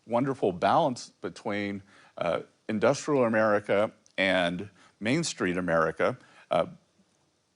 wonderful balance between industrial America and Main Street America.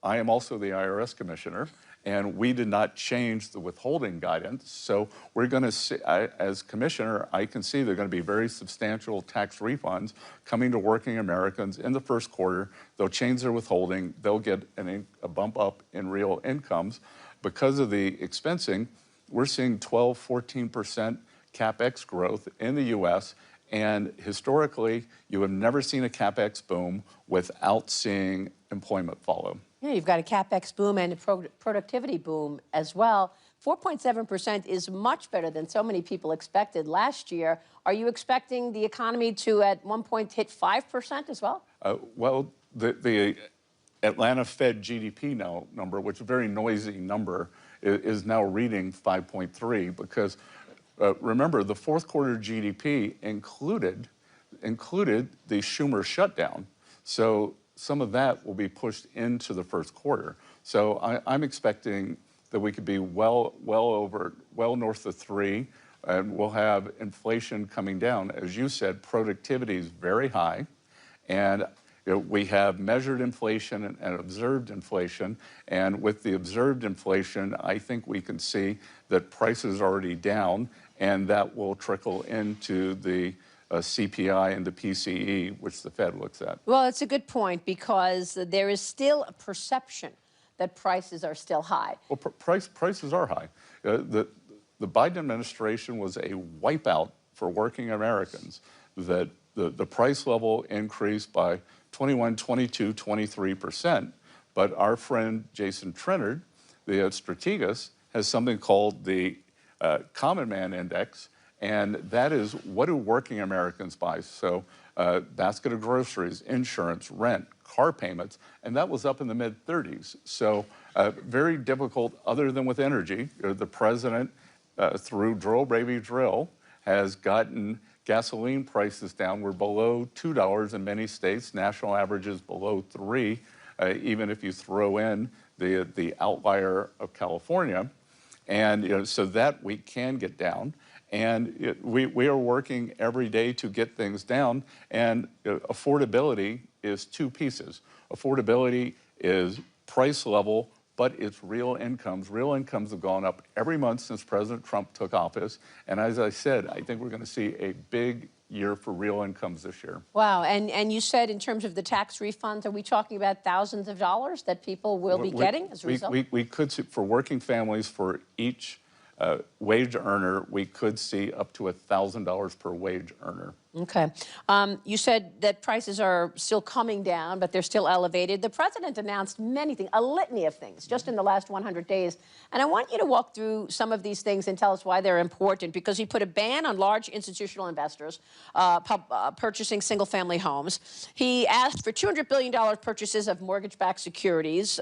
I am also the IRS commissioner, and we did not change the withholding guidance. So we're going to see, as commissioner, I can see there are going to be very substantial tax refunds coming to working Americans in the first quarter. They'll change their withholding. They'll get a bump up in real incomes. Because of the expensing, we're seeing 12, 14% CapEx growth in the U.S., and historically, you have never seen a CapEx boom without seeing employment follow. Yeah, you've got a CapEx boom and a productivity boom as well. 4.7% is much better than so many people expected last year. Are you expecting the economy to, at one point, hit 5% as well? Well, the Atlanta Fed GDP number, which is a very noisy number, is now reading 5.3 because remember, the fourth quarter GDP included the Schumer shutdown. So some of that will be pushed into the first quarter. So I'm expecting that we could be well north of 3, and we'll have inflation coming down. As you said, productivity is very high, and we have measured inflation and observed inflation. And with the observed inflation, I think we can see that prices are already down, and that will trickle into the CPI and the PCE, which the Fed looks at. Well, it's a good point because there is still a perception that prices are still high. Well, prices are high. The Biden administration was a wipeout for working Americans. That the price level increased by 21, 22, 23%. But our friend Jason Trennard, the strategist, has something called the Common Man Index, and that is what do working Americans buy? So basket of groceries, insurance, rent, car payments, and that was up in the mid-30s. So very difficult other than with energy. The president, through Drill Baby Drill, has gotten gasoline prices down. We're below $2 in many states. National average is below 3, even if you throw in the outlier of California. And so that we can get down. And we are working every day to get things down. And affordability is two pieces. Affordability is price level, but it's real incomes. Real incomes have gone up every month since President Trump took office. And as I said, I think we're going to see a big year for real incomes this year. Wow. And you said in terms of the tax refunds, are we talking about thousands of dollars that people will be getting as a result? We could see, for working families, for each wage earner, we could see up to $1,000 per wage earner. Okay. You said that prices are still coming down, but they're still elevated. The president announced many things, a litany of things, just in the last 100 days. And I want you to walk through some of these things and tell us why they're important, because he put a ban on large institutional investors purchasing single-family homes. He asked for $200 billion purchases of mortgage-backed securities,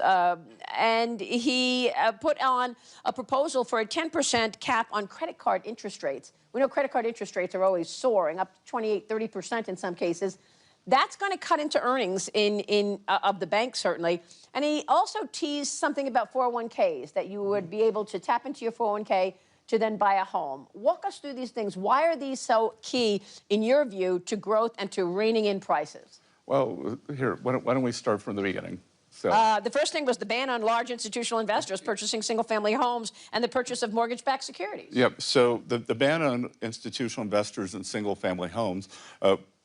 and he put on a proposal for a 10% cap on credit card interest rates. We know credit card interest rates are always soaring, up to 28, 30% in some cases. That's going to cut into earnings of the bank, certainly. And he also teased something about 401ks, that you would be able to tap into your 401k to then buy a home. Walk us through these things. Why are these so key, in your view, to growth and to reining in prices? Well, here, why don't we start from the beginning? So, the first thing was the ban on large institutional investors purchasing single-family homes and the purchase of mortgage-backed securities. Yep. So the ban on institutional investors in single-family homes,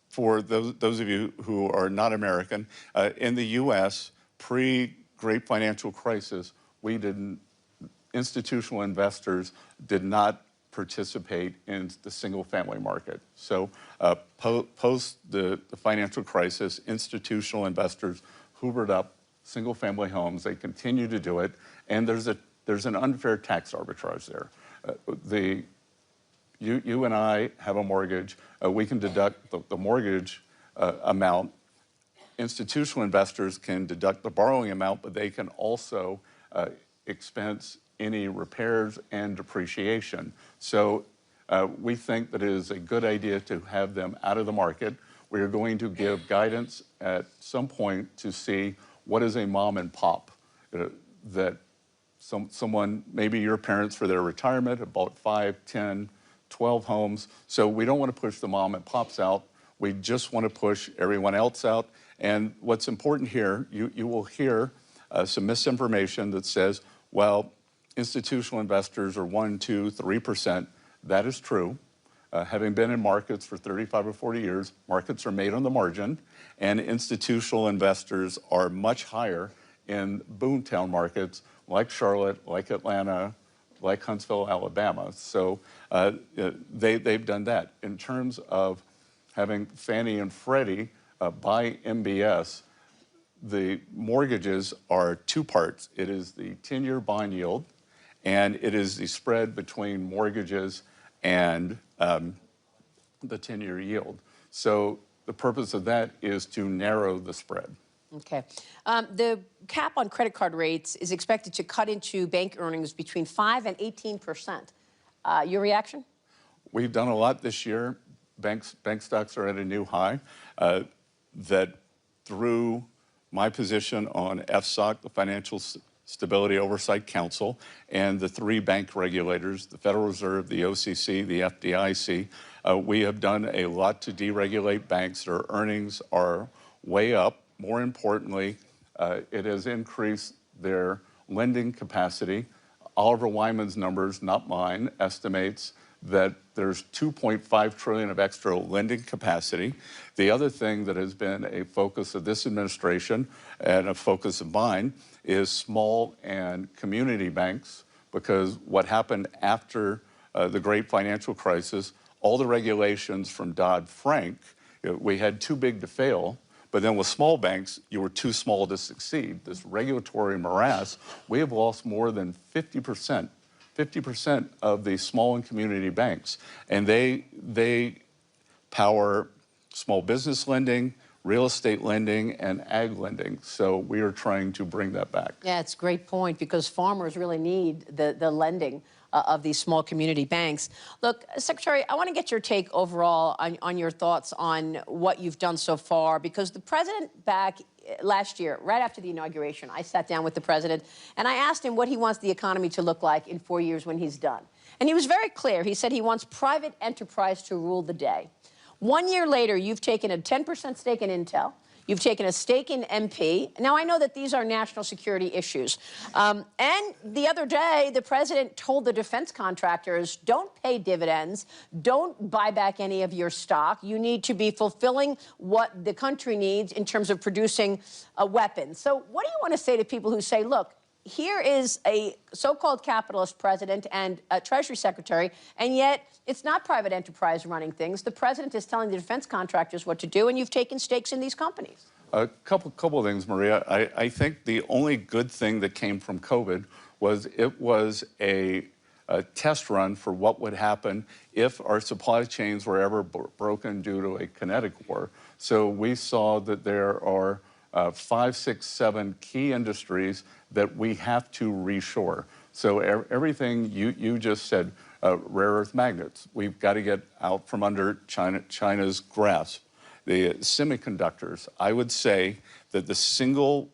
for those of you who are not American, in the U.S., pre-Great Financial Crisis, institutional investors did not participate in the single-family market. So post the financial crisis, institutional investors hoovered up single-family homes. They continue to do it, and there's an unfair tax arbitrage there. You and I have a mortgage. We can deduct the mortgage amount. Institutional investors can deduct the borrowing amount, but they can also expense any repairs and depreciation. So we think that it is a good idea to have them out of the market. We are going to give guidance at some point to see what is a mom and pop that someone, maybe your parents for their retirement, have bought 5, 10, 12 homes. So we don't want to push the mom and pops out. We just want to push everyone else out. And what's important here, you will hear some misinformation that says, well, institutional investors are 1, 2, 3%. That is true. Having been in markets for 35 or 40 years, markets are made on the margin, and institutional investors are much higher in boomtown markets like Charlotte, like Atlanta, like Huntsville, Alabama. So they've done that. In terms of having Fannie and Freddie buy MBS, the mortgages are two parts. It is the 10-year bond yield, and it is the spread between mortgages and the 10-year yield. So the purpose of that is to narrow the spread. Okay. The cap on credit card rates is expected to cut into bank earnings between 5 and 18%. Your reaction? We've done a lot this year. Bank stocks are at a new high. That through my position on FSOC, the Financial Stability Oversight Council, and the three bank regulators, the Federal Reserve, the OCC, the FDIC, we have done a lot to deregulate banks. Their earnings are way up. More importantly, it has increased their lending capacity. Oliver Wyman's numbers, not mine, estimates that there's $2.5 trillion of extra lending capacity. The other thing that has been a focus of this administration and a focus of mine is small and community banks, because what happened after the great financial crisis, all the regulations from Dodd-Frank, we had too big to fail. But then with small banks, you were too small to succeed. This regulatory morass, we have lost more than 50% of the small and community banks. And they power small business lending, real estate lending, and ag lending. So we are trying to bring that back. Yeah, it's a great point, because farmers really need the lending of these small community banks. Look, Secretary, I want to get your take overall on your thoughts on what you've done so far, because the president back last year, right after the inauguration, I sat down with the president and I asked him what he wants the economy to look like in 4 years when he's done. And he was very clear. He said he wants private enterprise to rule the day. 1 year later, you've taken a 10% stake in Intel. You've taken a stake in MP. Now, I know that these are national security issues. And the other day, the president told the defense contractors, don't pay dividends, don't buy back any of your stock. You need to be fulfilling what the country needs in terms of producing a weapon. So what do you want to say to people who say, look, here is a so-called capitalist president and a Treasury Secretary, and yet it's not private enterprise running things. The president is telling the defense contractors what to do, and you've taken stakes in these companies. A couple of things, Maria. I think the only good thing that came from COVID was it was a test run for what would happen if our supply chains were ever broken due to a kinetic war. So we saw that there are 5, 6, 7 key industries that we have to reshore. So everything you just said, rare earth magnets, we've got to get out from under China's grasp. The semiconductors, I would say that the single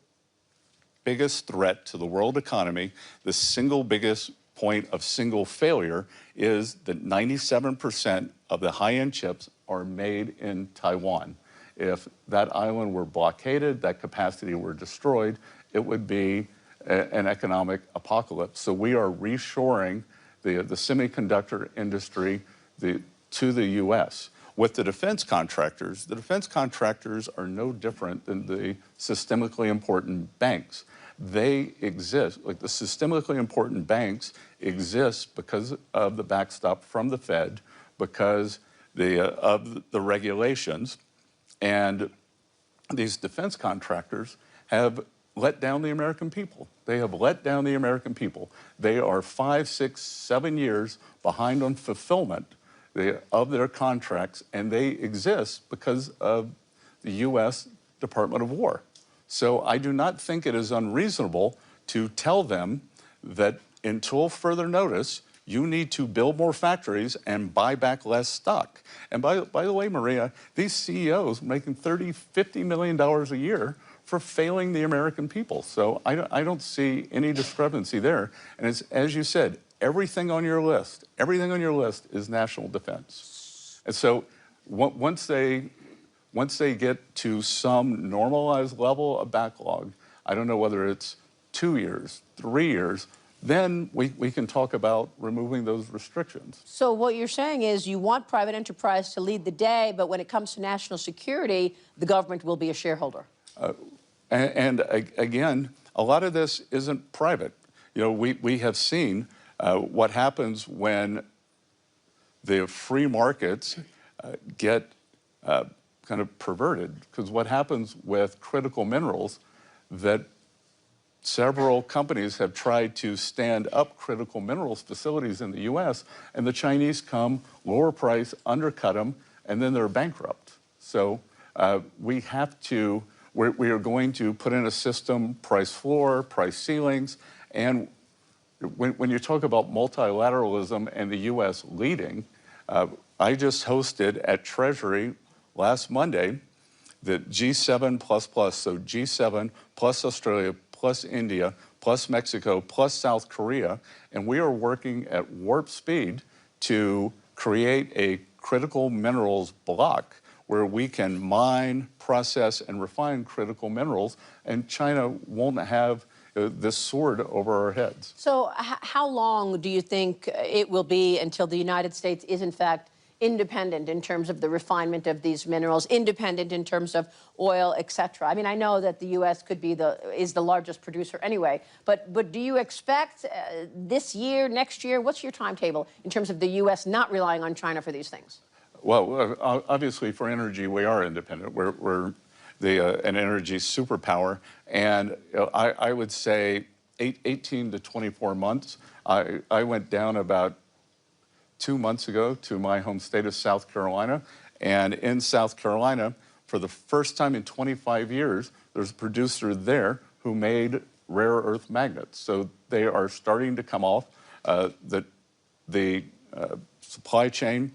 biggest threat to the world economy, the single biggest point of single failure, is that 97% of the high-end chips are made in Taiwan. If that island were blockaded, that capacity were destroyed, it would be an economic apocalypse. So we are reshoring the semiconductor industry to the U.S. With the defense contractors are no different than the systemically important banks. They exist, like the systemically important banks exist because of the backstop from the Fed, because of the regulations. And these defense contractors have let down the American people. They have let down the American people. They are 5, 6, 7 years behind on fulfillment of their contracts, and they exist because of the U.S. Department of War. So I do not think it is unreasonable to tell them that until further notice, you need to build more factories and buy back less stock. And by the way, Maria, these CEOs making $30, $50 million a year for failing the American people. So I don't see any discrepancy there. And it's, as you said, everything on your list is national defense. And so once they get to some normalized level of backlog, I don't know whether it's 2 years, 3 years, then we can talk about removing those restrictions. So what you're saying is you want private enterprise to lead the day, but when it comes to national security, the government will be a shareholder. Again, a lot of this isn't private. You know, we have seen what happens when the free markets get kind of perverted. Because what happens with critical minerals, that several companies have tried to stand up critical minerals facilities in the US, and the Chinese come, lower price, undercut them, and then they're bankrupt. So we are going to put in a system, price floor, price ceilings, and when you talk about multilateralism and the US leading, I just hosted at Treasury last Monday the G7++, so G7 plus Australia, plus India, plus Mexico, plus South Korea, and we are working at warp speed to create a critical minerals block where we can mine, process, and refine critical minerals, and China won't have this sword over our heads. So how long do you think it will be until the United States is, in fact, independent in terms of the refinement of these minerals, independent in terms of oil, et cetera? I mean, I know that the U.S. is the largest producer anyway, but do you expect this year, next year, what's your timetable in terms of the U.S. not relying on China for these things? Well, obviously for energy, we are independent. We're an energy superpower, and I would say 18 to 24 months. I went down about 2 months ago to my home state of South Carolina, and in South Carolina, for the first time in 25 years, there's a producer there who made rare earth magnets. So they are starting to come off. The supply chain,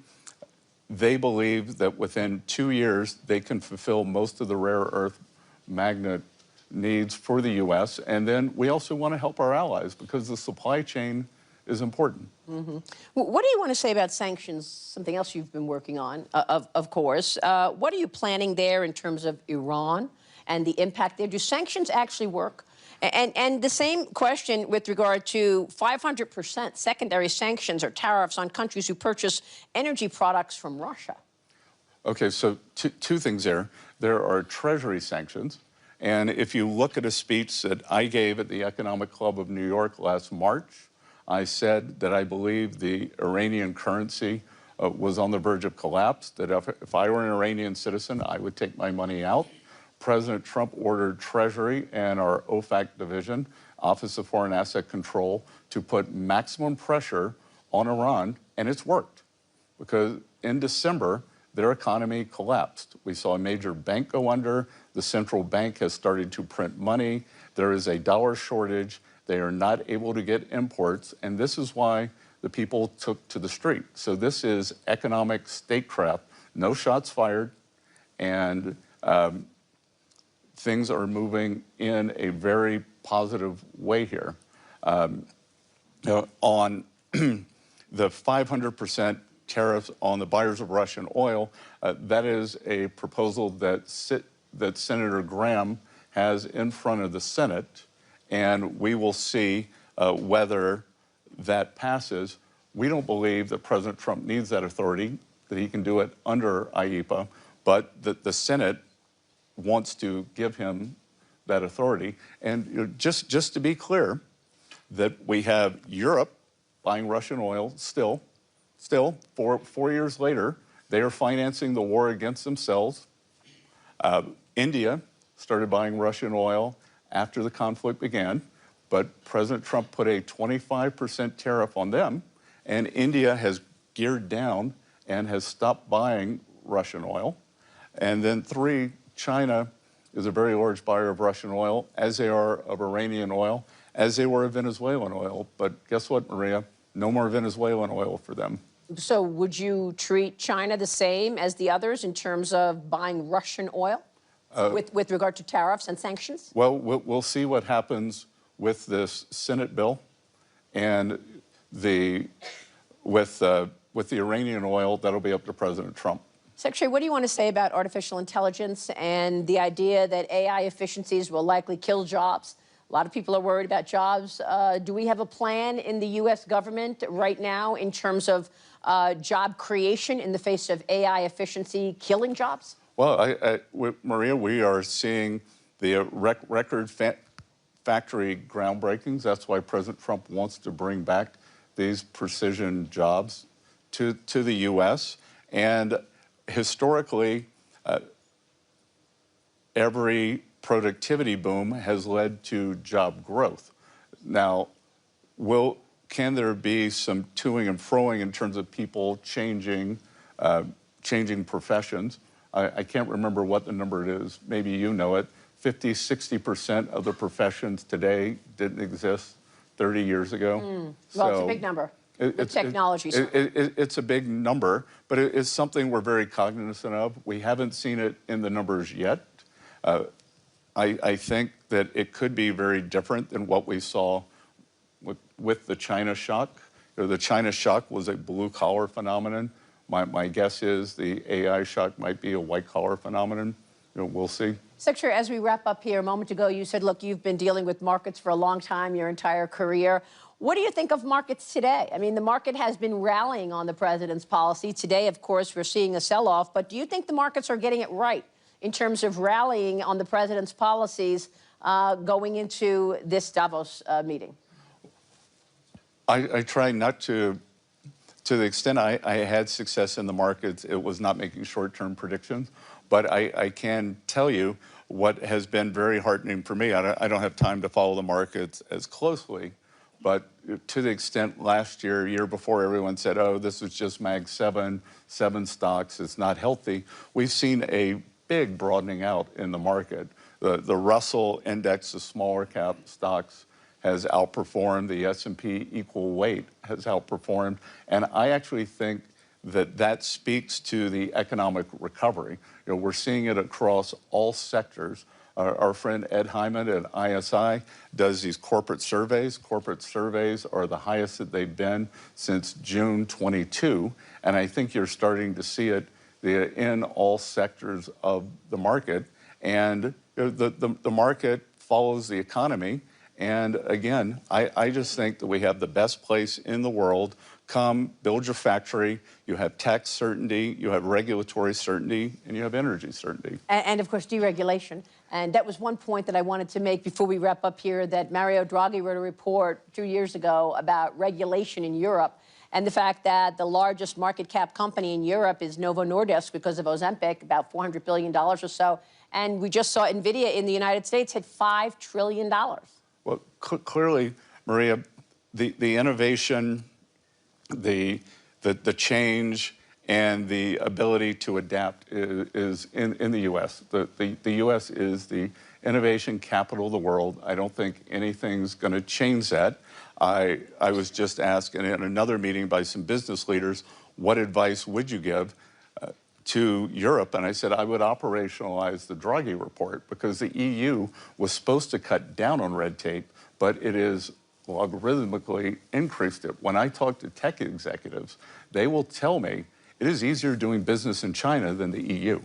they believe that within 2 years, they can fulfill most of the rare earth magnet needs for the U.S. And then we also want to help our allies because the supply chain is important. Mm-hmm. What do you want to say about sanctions, something else you've been working on, of course? What are you planning there in terms of Iran and the impact there? Do sanctions actually work? And the same question with regard to 500% secondary sanctions or tariffs on countries who purchase energy products from Russia. Okay, so two things there. There are Treasury sanctions. And if you look at a speech that I gave at the Economic Club of New York last March, I said that I believe the Iranian currency was on the verge of collapse, that if I were an Iranian citizen, I would take my money out. President Trump ordered Treasury and our OFAC division, Office of Foreign Asset Control, to put maximum pressure on Iran, and it's worked. Because in December, their economy collapsed. We saw a major bank go under. The central bank has started to print money. There is a dollar shortage. They are not able to get imports, and this is why the people took to the street. So this is economic statecraft, no shots fired, and things are moving in a very positive way here. On the 500% tariffs on the buyers of Russian oil, that is a proposal that Senator Graham has in front of the Senate, and we will see whether that passes. We don't believe that President Trump needs that authority, that he can do it under IEEPA, but that the Senate wants to give him that authority. And just to be clear, that we have Europe buying Russian oil still 4 years later, they are financing the war against themselves. India started buying Russian oil after the conflict began, but President Trump put a 25% tariff on them, and India has geared down and has stopped buying Russian oil. And then 3, China is a very large buyer of Russian oil, as they are of Iranian oil, as they were of Venezuelan oil. But guess what, Maria? No more Venezuelan oil for them. So would you treat China the same as the others in terms of buying Russian oil with regard to tariffs and sanctions? Well, we'll see what happens with this Senate bill. And with the Iranian oil, that'll be up to President Trump. Secretary, what do you want to say about artificial intelligence and the idea that AI efficiencies will likely kill jobs? A lot of people are worried about jobs. Do we have a plan in the U.S. government right now in terms of job creation in the face of AI efficiency killing jobs? Well, Maria, we are seeing the record factory groundbreakings. That's why President Trump wants to bring back these precision jobs to the U.S. And historically, every productivity boom has led to job growth. Now, can there be some toing and froing in terms of people changing professions? I can't remember what the number is. Maybe you know it. 50, 60% of the professions today didn't exist 30 years ago. Well, so it's a big number. Technology. It's a big number, but it's something we're very cognizant of. We haven't seen it in the numbers yet. I think that it could be very different than what we saw with the China shock. The China shock was a blue-collar phenomenon. My guess is the AI shock might be a white-collar phenomenon. We'll see. Secretary, as we wrap up here, a moment ago, you said, look, you've been dealing with markets for a long time, your entire career. What do you think of markets today? I mean, the market has been rallying on the president's policy. Today, of course, we're seeing a sell-off. But do you think the markets are getting it right in terms of rallying on the president's policies going into this Davos meeting? I try not to the extent I had success in the markets, it was not making short-term predictions. But I can tell you what has been very heartening for me. I don't have time to follow the markets as closely, but to the extent last year before, everyone said, oh, this is just Mag 7 stocks, it's not healthy. We've seen a big broadening out in the market. The Russell index of smaller cap stocks has outperformed. The S&P equal weight has outperformed. And I actually think that speaks to the economic recovery. We're seeing it across all sectors. Our friend Ed Hyman at ISI does these corporate surveys. Corporate surveys are the highest that they've been since June 22. And I think you're starting to see it in all sectors of the market. And the market follows the economy. And again, I just think that we have the best place in the world. Come, build your factory, you have tax certainty, you have regulatory certainty, and you have energy certainty. And of course, deregulation. And that was one point that I wanted to make before we wrap up here, that Mario Draghi wrote a report 2 years ago about regulation in Europe and the fact that the largest market cap company in Europe is Novo Nordisk because of Ozempic, about $400 billion or so. And we just saw NVIDIA in the United States hit $5 trillion. Well, clearly, Maria, the innovation, the change, and the ability to adapt is in the U.S. The U.S. is the innovation capital of the world. I don't think anything's going to change that. I was just asked in another meeting by some business leaders, what advice would you give to Europe? And I said I would operationalize the Draghi report, because the EU was supposed to cut down on red tape, but it is logarithmically increased it. When I talk to tech executives, they will tell me it is easier doing business in China than the EU.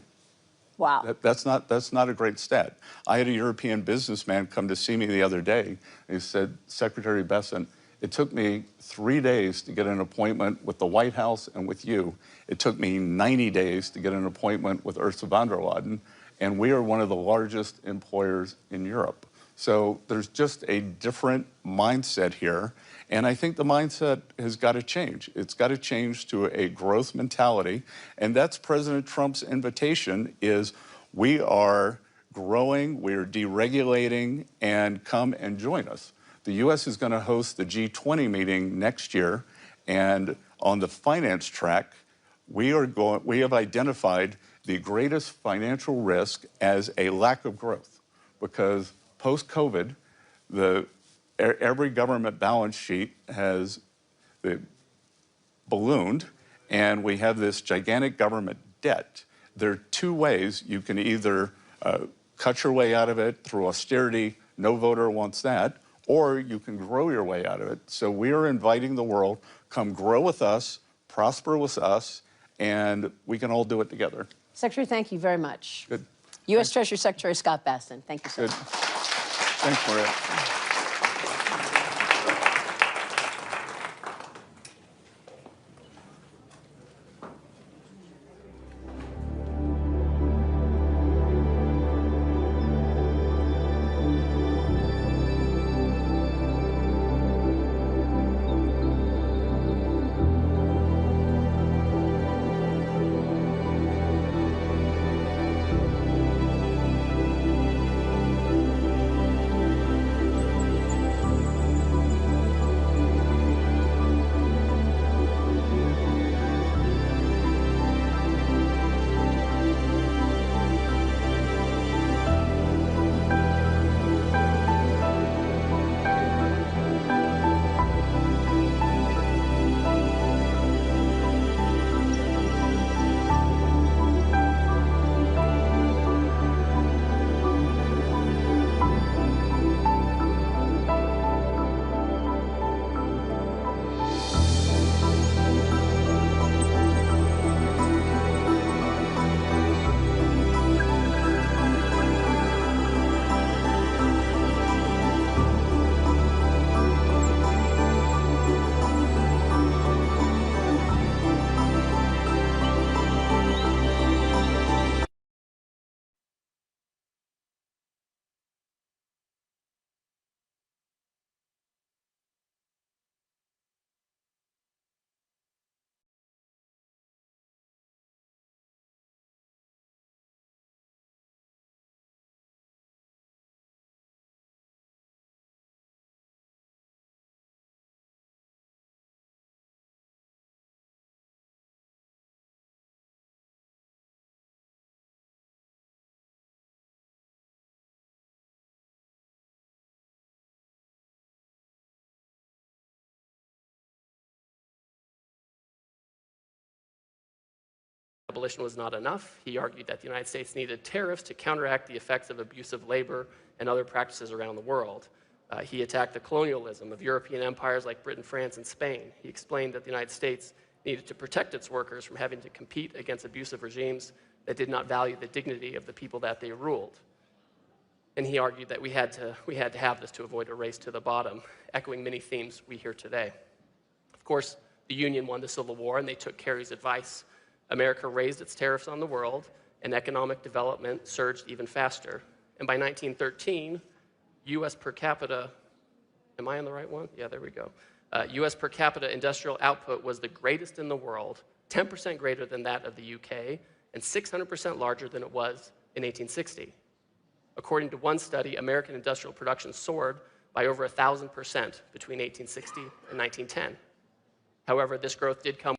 Wow. That's not a great stat. I had a European businessman come to see me the other day. He said, Secretary Bessent, it took me 3 days to get an appointment with the White House and with you. It took me 90 days to get an appointment with Ursula von der Leyen, and we are one of the largest employers in Europe. So there's just a different mindset here, and I think the mindset has got to change. It's got to change to a growth mentality, and that's President Trump's invitation is we are growing, we're deregulating, and come and join us. The U.S. is going to host the G20 meeting next year, and on the finance track, we have identified the greatest financial risk as a lack of growth, because post-COVID, every government balance sheet has ballooned, and we have this gigantic government debt. There are two ways. You can either cut your way out of it through austerity, no voter wants that, or you can grow your way out of it. So we are inviting the world, come grow with us, prosper with us, and we can all do it together. Secretary, thank you very much. Good. U.S. Treasury Secretary Scott Bessent, thank you so Good. much. Thanks, Maria. Abolition was not enough. He argued that the United States needed tariffs to counteract the effects of abusive labor and other practices around the world. He attacked the colonialism of European empires like Britain, France, and Spain. He explained that the United States needed to protect its workers from having to compete against abusive regimes that did not value the dignity of the people that they ruled. And he argued that we had to have this to avoid a race to the bottom, echoing many themes we hear today. Of course, the Union won the Civil War, and they took Kerry's advice. America raised its tariffs on the world, and economic development surged even faster. And by 1913, U.S. per capita, am I on the right one? Yeah, there we go. U.S. per capita industrial output was the greatest in the world, 10% greater than that of the UK, and 600% larger than it was in 1860. According to one study, American industrial production soared by over 1,000% between 1860 and 1910. However, this growth did come